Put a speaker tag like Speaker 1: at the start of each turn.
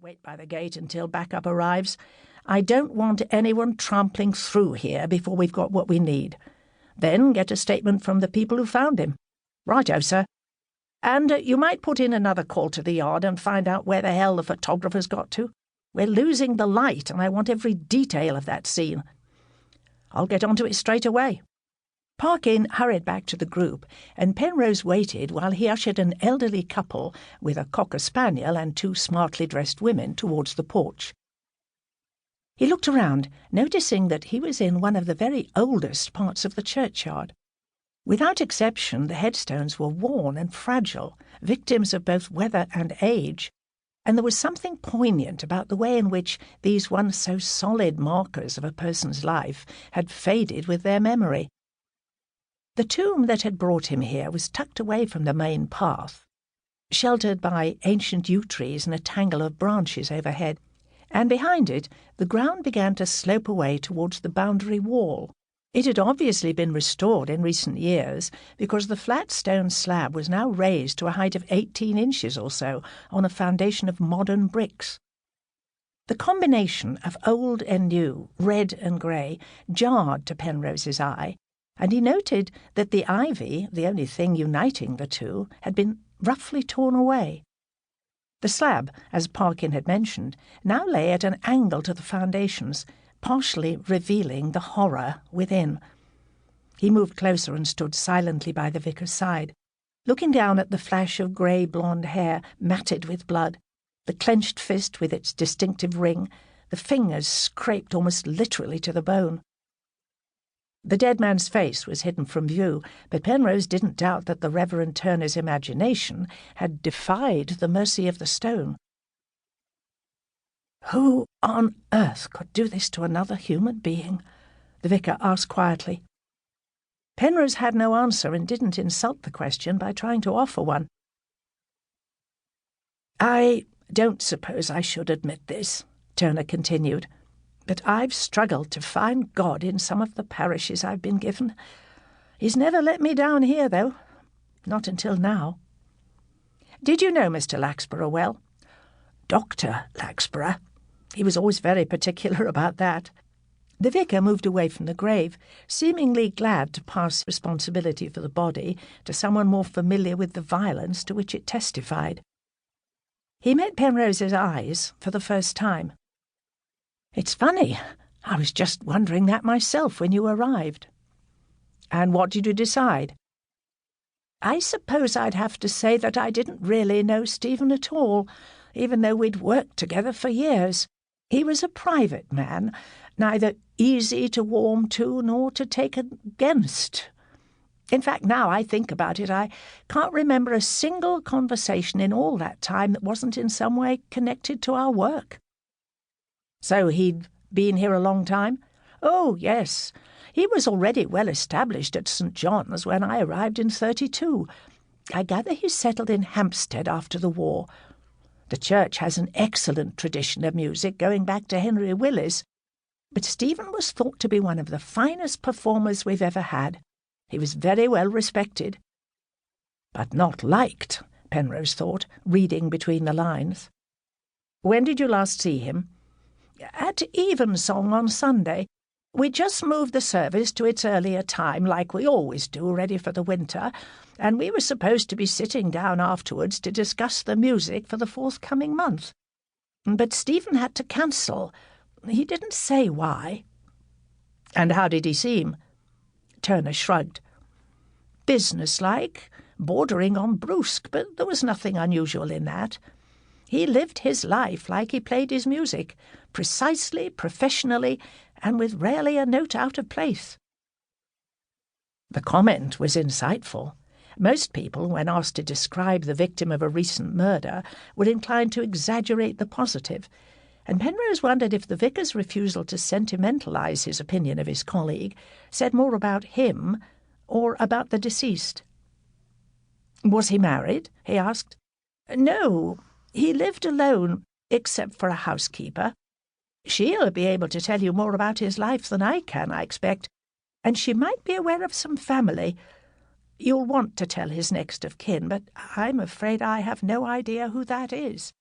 Speaker 1: Wait by the gate until backup arrives. I don't want anyone trampling through here before we've got what we need. Then get a statement from the people who found him. Righto, sir. And you might put in another call to the yard and find out where the hell the photographer's got to. We're losing the light, and I want every detail of that scene. I'll get onto it straight away." Parkin hurried back to the group, and Penrose waited while he ushered an elderly couple with a cocker-spaniel and two smartly dressed women towards the porch. He looked around, noticing that he was in one of the very oldest parts of the churchyard. Without exception, the headstones were worn and fragile, victims of both weather and age, and there was something poignant about the way in which these once so solid markers of a person's life had faded with their memory. The tomb that had brought him here was tucked away from the main path, sheltered by ancient yew trees and a tangle of branches overhead, and behind it the ground began to slope away towards the boundary wall. It had obviously been restored in recent years, because the flat stone slab was now raised to a height of 18 inches or so on a foundation of modern bricks. The combination of old and new, red and grey, jarred to Penrose's eye, and he noted that the ivy, the only thing uniting the two, had been roughly torn away. The slab, as Parkin had mentioned, now lay at an angle to the foundations, partially revealing the horror within. He moved closer and stood silently by the vicar's side, looking down at the flash of grey-blonde hair matted with blood, the clenched fist with its distinctive ring, the fingers scraped almost literally to the bone. The dead man's face was hidden from view, but Penrose didn't doubt that the Reverend Turner's imagination had defied the mercy of the stone. "Who on earth could do this to another human being?" the vicar asked quietly. Penrose had no answer and didn't insult the question by trying to offer one. "I don't suppose I should admit this," Turner continued, "but I've struggled to find God in some of the parishes I've been given. He's never let me down here, though. Not until now." "Did you know Mr. Laxborough well?" "Dr. Laxborough. He was always very particular about that." The vicar moved away from the grave, seemingly glad to pass responsibility for the body to someone more familiar with the violence to which it testified. He met Penrose's eyes for the first time. "It's funny. I was just wondering that myself when you arrived." "And what did you decide?" "I suppose I'd have to say that I didn't really know Stephen at all, even though we'd worked together for years. He was a private man, neither easy to warm to nor to take against. In fact, now I think about it, I can't remember a single conversation in all that time that wasn't in some way connected to our work." "So he'd been here a long time?" "Oh, yes. He was already well established at St John's when I arrived in 32. I gather he settled in Hampstead after the war. The church has an excellent tradition of music going back to Henry Willis, but Stephen was thought to be one of the finest performers we've ever had. He was very well respected." "But not liked," Penrose thought, reading between the lines. "When did you last see him?" "At evensong on Sunday. We just moved the service to its earlier time, like we always do, ready for the winter, and we were supposed to be sitting down afterwards to discuss the music for the forthcoming month. But Stephen had to cancel. He didn't say why." "And how did he seem?" Turner shrugged. "Businesslike, bordering on brusque, but there was nothing unusual in that. He lived his life like he played his music, precisely, professionally, and with rarely a note out of place." The comment was insightful. Most people, when asked to describe the victim of a recent murder, were inclined to exaggerate the positive, and Penrose wondered if the vicar's refusal to sentimentalise his opinion of his colleague said more about him or about the deceased. "Was he married?" he asked. "No, he lived alone, except for a housekeeper. She'll be able to tell you more about his life than I can, I expect, and she might be aware of some family. You'll want to tell his next of kin, but I'm afraid I have no idea who that is."